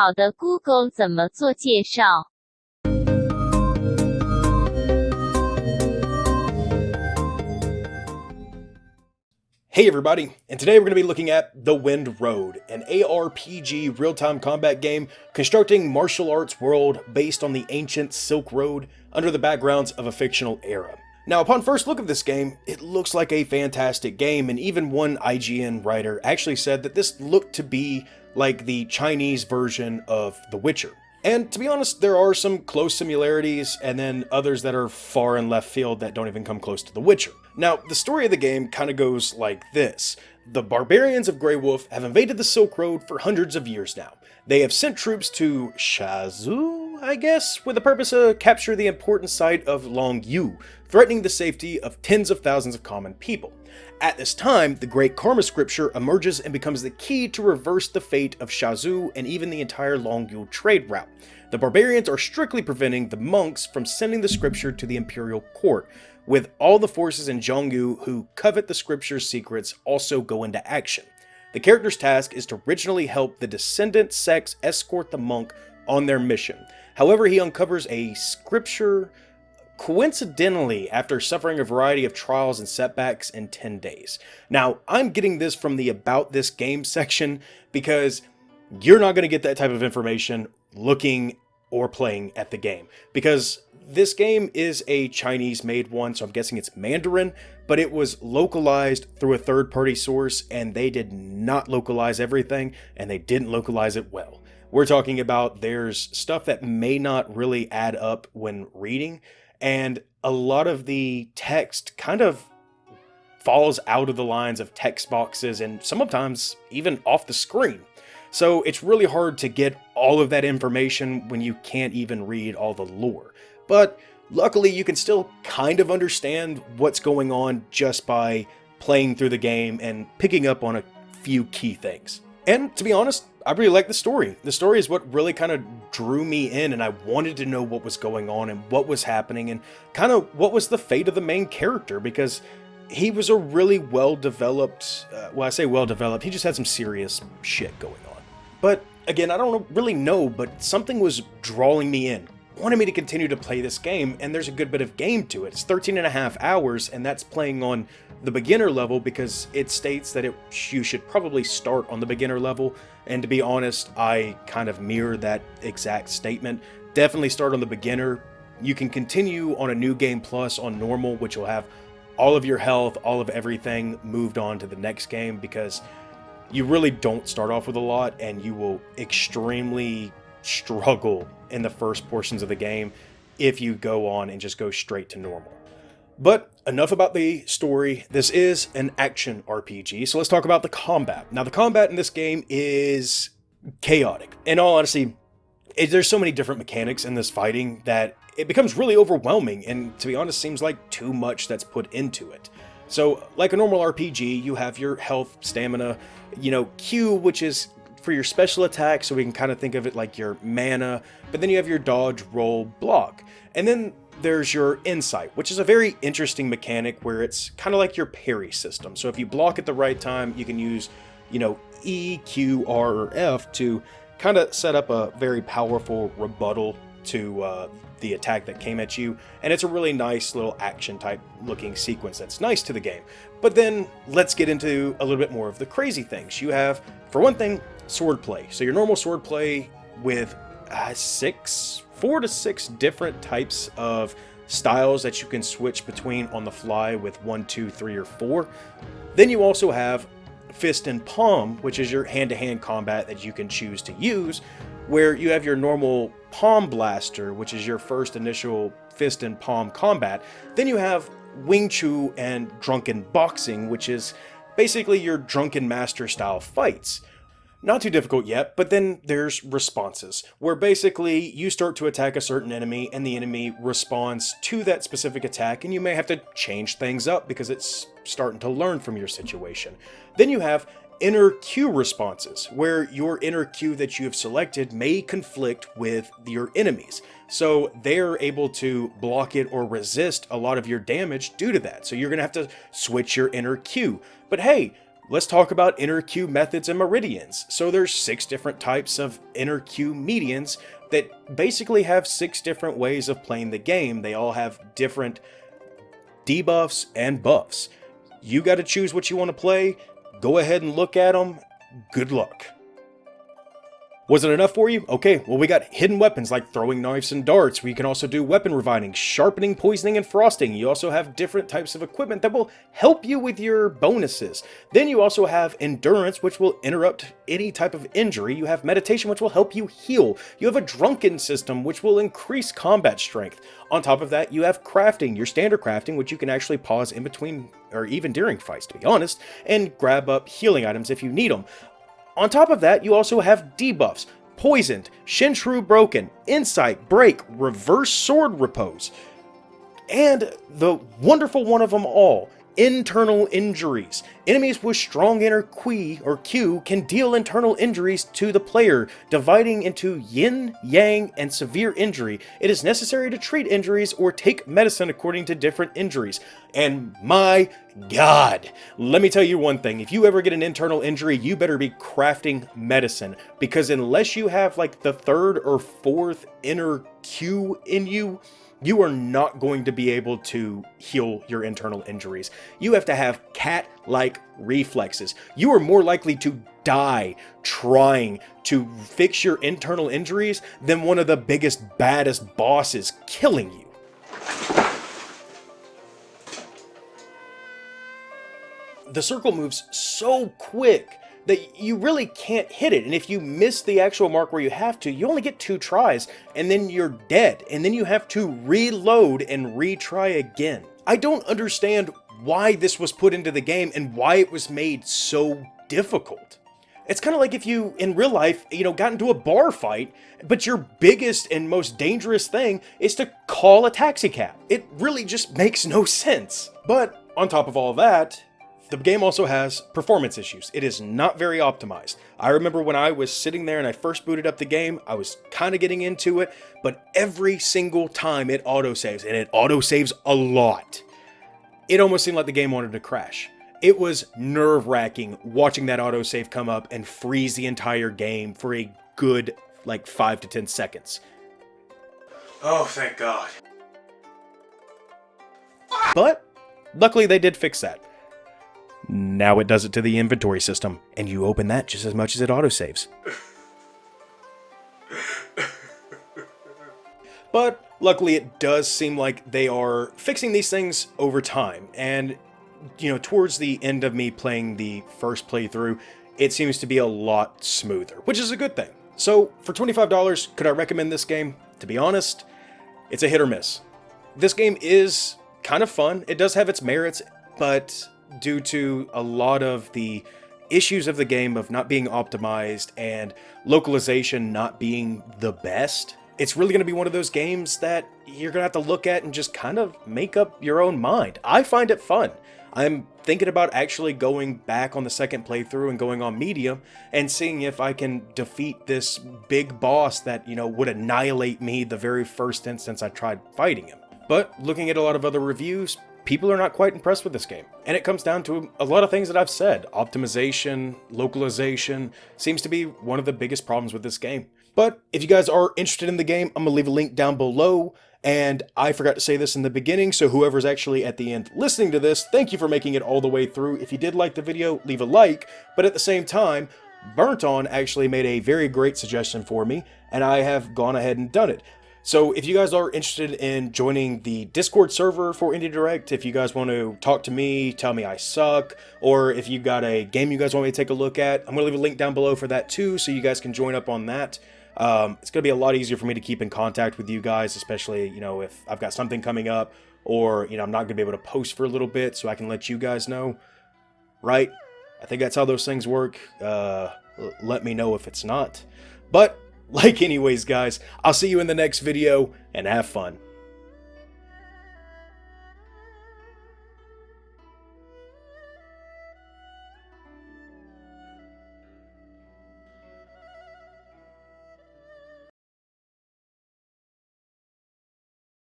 好的 Google 怎么做介绍 Hey everybody, and today we're going to be looking at The Wind Road, an ARPG real-time combat game constructing martial arts world based on the ancient Silk Road under the backgrounds of a fictional era. Now, upon first look of this game, it looks like a fantastic game, and even one IGN writer actually said that this looked to be like the Chinese version of The Witcher. And to be honest, there are some close similarities, and then others that are far in left field that don't even come close to The Witcher. Now, the story of the game kind of goes like this. The barbarians of Grey Wolf have invaded the Silk Road for hundreds of years now. They have sent troops to Shazhou, I guess, with the purpose to capture the important site of Longyu, threatening the safety of tens of thousands of common people. At this time, the Great Karma Scripture emerges and becomes the key to reverse the fate of Shazhou and even the entire Longyu trade route. The barbarians are strictly preventing the monks from sending the scripture to the imperial court, with all the forces in Zhongyu who covet the scripture's secrets also go into action. The character's task is to originally help the descendant sects escort the monk on their mission. However, he uncovers a scripture coincidentally after suffering a variety of trials and setbacks in 10 days. Now, I'm getting this from the About This Game section because you're not going to get that type of information looking or playing at the game, because this game is a Chinese-made one, so I'm guessing it's Mandarin, but it was localized through a third-party source, and they did not localize everything, and they didn't localize it well. We're talking about there's stuff that may not really add up when reading, and a lot of the text kind of falls out of the lines of text boxes and sometimes even off the screen. So it's really hard to get all of that information when you can't even read all the lore. But luckily you can still kind of understand what's going on just by playing through the game and picking up on a few key things. And to be honest, I really like the story. The story is what really kind of drew me in, and I wanted to know what was going on and what was happening and kind of what was the fate of the main character, because he was a really well-developed, well, I say well-developed, he just had some serious shit going on. But again, I don't really know, but something was drawing me in, wanted me to continue to play this game, and there's a good bit of game to it. It's 13 and a half hours, and that's playing on the beginner level because it states that you should probably start on the beginner level, and to be honest, I kind of mirror that exact statement. Definitely start on the beginner. You can continue on a New Game Plus on normal, which will have all of your health, all of everything moved on to the next game, because you really don't start off with a lot, and you will extremely struggle in the first portions of the game if you go on and just go straight to normal. But enough about the story. This is an action RPG, so let's talk about the combat. Now, the combat in this game is chaotic. In all honesty, there's so many different mechanics in this fighting that it becomes really overwhelming, and to be honest, seems like too much that's put into it. So, like a normal RPG, you have your health, stamina, Q, which is for your special attack, so we can kind of think of it like your mana, but then you have your dodge, roll, block. And then there's your insight, which is a very interesting mechanic where it's kind of like your parry system. So if you block at the right time, you can use, E, Q, R, or F to kind of set up a very powerful rebuttal to the attack that came at you, and it's a really nice little action type looking sequence that's nice to the game. But then let's get into a little bit more of the crazy things. You have, for one thing, swordplay. So your normal swordplay with 4 to 6 different types of styles that you can switch between on the fly with 1, 2, 3, or 4. Then you also have fist and palm, which is your hand-to-hand combat that you can choose to use, where you have your normal palm blaster, which is your first initial fist and palm combat. Then you have Wing Chun and drunken boxing, which is basically your drunken master style fights. Not too difficult yet, but then there's responses, where basically you start to attack a certain enemy and the enemy responds to that specific attack, and you may have to change things up because it's starting to learn from your situation. Then you have inner Q responses, where your inner Q that you have selected may conflict with your enemies. So they're able to block it or resist a lot of your damage due to that. So you're going to have to switch your inner Q. But hey, let's talk about inner queue methods and meridians. So there's 6 different types of inner queue medians that basically have 6 different ways of playing the game. They all have different debuffs and buffs. You got to choose what you want to play. Go ahead and look at them. Good luck. Was it enough for you? Okay, well we got hidden weapons like throwing knives and darts. We can also do weapon reviving, sharpening, poisoning, and frosting. You also have different types of equipment that will help you with your bonuses. Then you also have endurance, which will interrupt any type of injury. You have meditation, which will help you heal. You have a drunken system, which will increase combat strength. On top of that, you have crafting, your standard crafting, which you can actually pause in between or even during fights, to be honest, and grab up healing items if you need them. On top of that, you also have debuffs, Poisoned, Shinshru Broken, Insight, Break, Reverse Sword Repose, and the wonderful one of them all, Internal Injuries. Enemies with strong inner Q can deal internal injuries to the player, dividing into yin, yang, and severe injury. It is necessary to treat injuries or take medicine according to different injuries. And my God, let me tell you one thing. If you ever get an internal injury, you better be crafting medicine, because unless you have like the 3rd or 4th inner Q in you, you are not going to be able to heal your internal injuries. You have to have cat-like reflexes. You are more likely to die trying to fix your internal injuries than one of the biggest, baddest bosses killing you. The circle moves so quick that you really can't hit it, and if you miss the actual mark where you have to, you only get 2 tries, and then you're dead, and then you have to reload and retry again. I don't understand why this was put into the game and why it was made so difficult. It's kind of like if you, in real life, got into a bar fight, but your biggest and most dangerous thing is to call a taxi cab. It really just makes no sense. But on top of all that, the game also has performance issues. It is not very optimized. I remember when I was sitting there and I first booted up the game, I was kind of getting into it, but every single time it autosaves, and it autosaves a lot, it almost seemed like the game wanted to crash. It was nerve-wracking watching that autosave come up and freeze the entire game for a good, 5 to 10 seconds. Oh, thank God. But luckily they did fix that. Now it does it to the inventory system, and you open that just as much as it autosaves. But luckily it does seem like they are fixing these things over time, and towards the end of me playing the first playthrough, it seems to be a lot smoother, which is a good thing. So for $25, could I recommend this game? To be honest, it's a hit or miss. This game is kind of fun. It does have its merits, but due to a lot of the issues of the game of not being optimized and localization not being the best, it's really going to be one of those games that you're going to have to look at and just kind of make up your own mind. I find it fun. I'm thinking about actually going back on the second playthrough and going on medium and seeing if I can defeat this big boss that, would annihilate me the very first instance I tried fighting him. But looking at a lot of other reviews, people are not quite impressed with this game. And it comes down to a lot of things that I've said. Optimization, localization seems to be one of the biggest problems with this game. But if you guys are interested in the game, I'm going to leave a link down below. And I forgot to say this in the beginning, so whoever's actually at the end listening to this, thank you for making it all the way through. If you did like the video, leave a like. But at the same time, Burnt On actually made a very great suggestion for me, and I have gone ahead and done it. So if you guys are interested in joining the Discord server for Indie Direct, if you guys want to talk to me, tell me I suck, or if you got a game you guys want me to take a look at, I'm going to leave a link down below for that too, so you guys can join up on that. It's going to be a lot easier for me to keep in contact with you guys, especially, if I've got something coming up, or, I'm not going to be able to post for a little bit, so I can let you guys know, right? I think that's how those things work. Let me know if it's not. But, anyways, guys, I'll see you in the next video, and have fun.